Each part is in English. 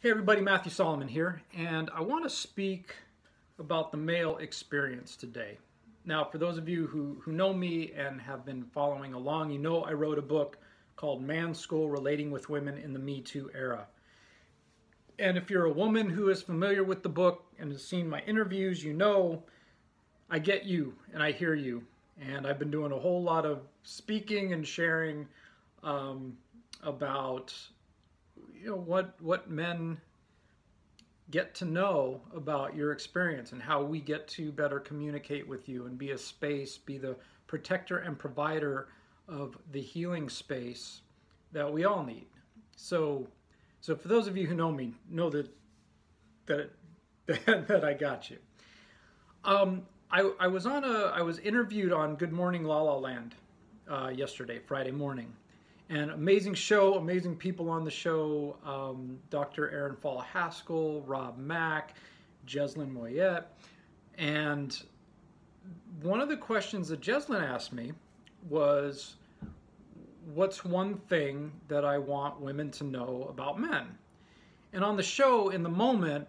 Hey everybody, Matthew Solomon here, and I want to speak about the male experience today. Now, for those of you who know me and have been following along, you know I wrote a book called Man's School: Relating with Women in the Me Too Era. And if you're a woman who is familiar with the book and has seen my interviews, you know I get you and I hear you. And I've been doing a whole lot of speaking and sharing about what men get to know about your experience and how we get to better communicate with you and be a space, be the protector and provider of the healing space that we all need. So for those of you who know me, know that I got you. I was interviewed on Good Morning La La Land yesterday, Friday morning. And amazing show, amazing people on the show. Dr. Aaron Fall Haskell, Rob Mack, Jeslyn Moyet. And one of the questions that Jeslyn asked me was, what's one thing that I want women to know about men? And on the show, in the moment,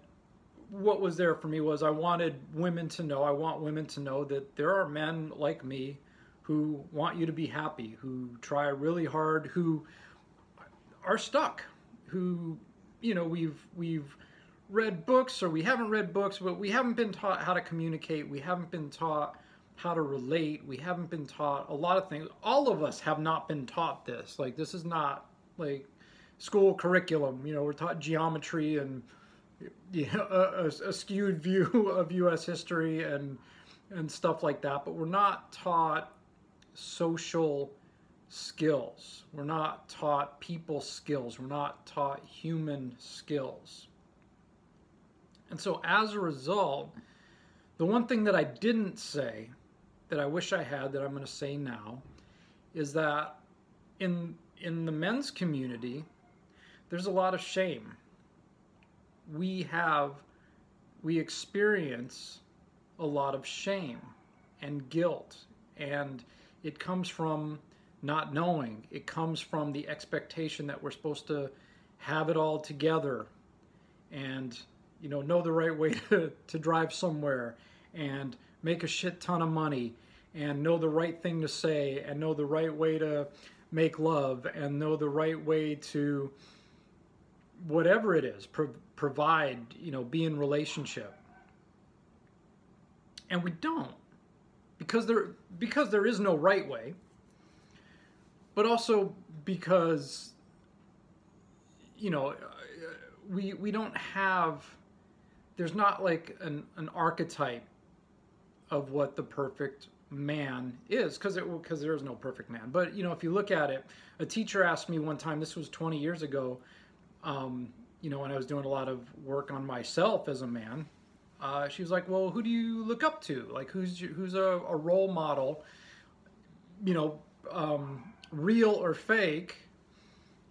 what was there for me was I want women to know that there are men like me who want you to be happy, who try really hard, who are stuck, who, we've read books or we haven't read books, but we haven't been taught how to communicate. We haven't been taught how to relate. We haven't been taught a lot of things. All of us have not been taught this. Like, this is not like school curriculum. We're taught geometry and a skewed view of U.S. history and stuff like that, but we're not taught social skills. We're not taught people skills. We're not taught human skills. And so as a result, the one thing that I didn't say that I wish I had that I'm going to say now is that in the men's community, there's a lot of shame. We experience a lot of shame and guilt, and it comes from not knowing. It comes from the expectation that we're supposed to have it all together and know the right way to drive somewhere and make a shit ton of money and know the right thing to say and know the right way to make love and know the right way to whatever it is, provide, be in relationship. And we don't. Because there is no right way, but also because we don't have, there's not like an archetype of what the perfect man is, because there is no perfect man. But if you look at it, a teacher asked me one time, this was 20 years ago, when I was doing a lot of work on myself as a man. She was like, well, who do you look up to? Like, who's a role model, real or fake,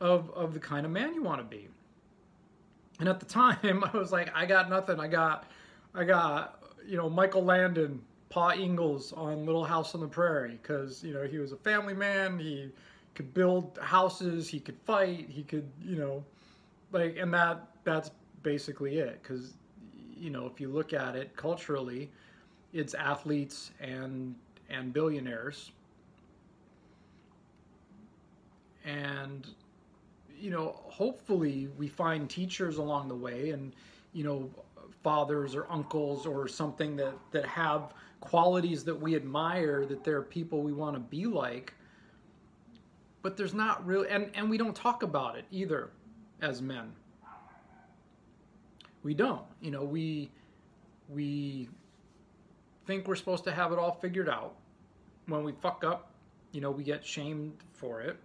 of the kind of man you want to be? And at the time, I was like, I got nothing. I got Michael Landon, Pa Ingalls on Little House on the Prairie, because, he was a family man. He could build houses. He could fight. He could, and that's basically it, because if you look at it culturally, it's athletes and billionaires. And, hopefully we find teachers along the way and, fathers or uncles or something that have qualities that we admire, that they're people we want to be like. But there's not really, and we don't talk about it either as men. We don't. We think we're supposed to have it all figured out. When we fuck up, we get shamed for it.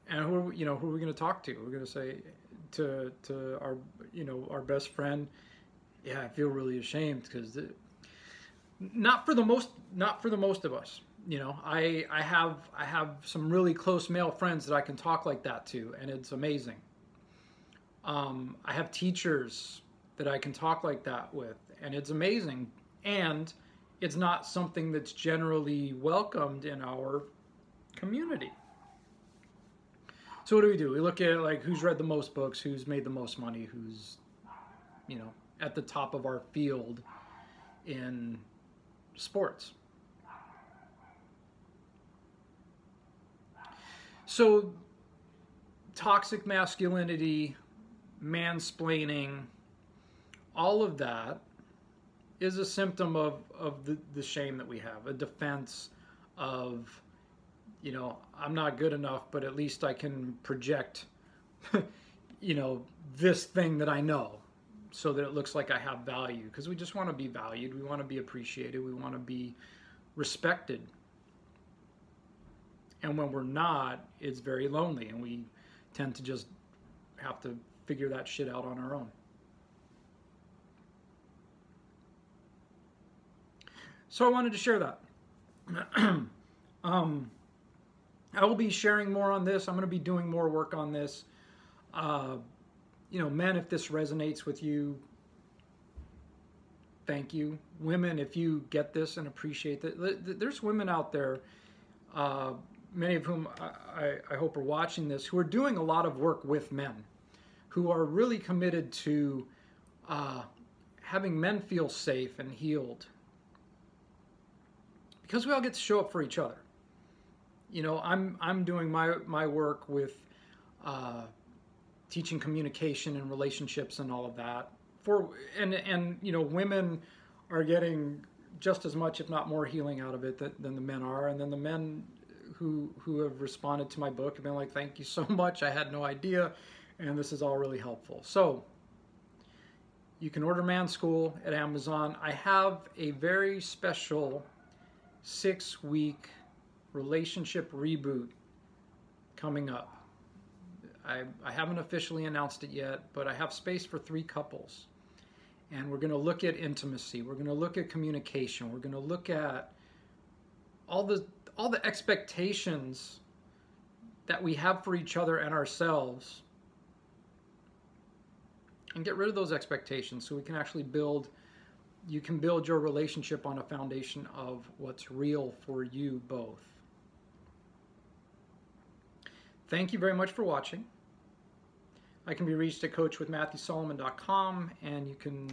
And who are we going to talk to? We're going to say to our our best friend, yeah, I feel really ashamed, because not for the most of us. I have some really close male friends that I can talk like that to, and it's amazing. I have teachers that I can talk like that with, and it's amazing. And it's not something that's generally welcomed in our community. So what do? We look at like who's read the most books, who's made the most money, who's, you know, at the top of our field in sports. So toxic masculinity, mansplaining, all of that is a symptom of the shame that we have, a defense of, you know, I'm not good enough, but at least I can project, you know, this thing that I know so that it looks like I have value. Because we just want to be valued, we want to be appreciated, we want to be respected. And when we're not, it's very lonely, and we tend to just have to figure that shit out on our own. So I wanted to share that. I will be sharing more on this. I'm going to be doing more work on this. You know, men, if this resonates with you, thank you. Women, if you get this and appreciate that, there's women out there, many of whom I hope are watching this, who are doing a lot of work with men, who are really committed to having men feel safe and healed. Because we all get to show up for each other. You know, I'm doing my work with teaching communication and relationships and all of that. And you know, women are getting just as much, if not more, healing out of it than the men are. And then the men who have responded to my book have been like, thank you so much, I had no idea, and this is all really helpful. So you can order Man School at Amazon. I have a very special 6-week relationship reboot coming up. I haven't officially announced it yet, but I have space for 3 couples. And we're going to look at intimacy. We're going to look at communication. We're going to look at all the expectations that we have for each other and ourselves, and get rid of those expectations so we can actually build, you can build your relationship on a foundation of what's real for you both. Thank you very much for watching. I can be reached at coachwithmatthewsolomon.com, and you can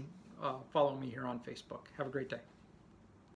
follow me here on Facebook. Have a great day.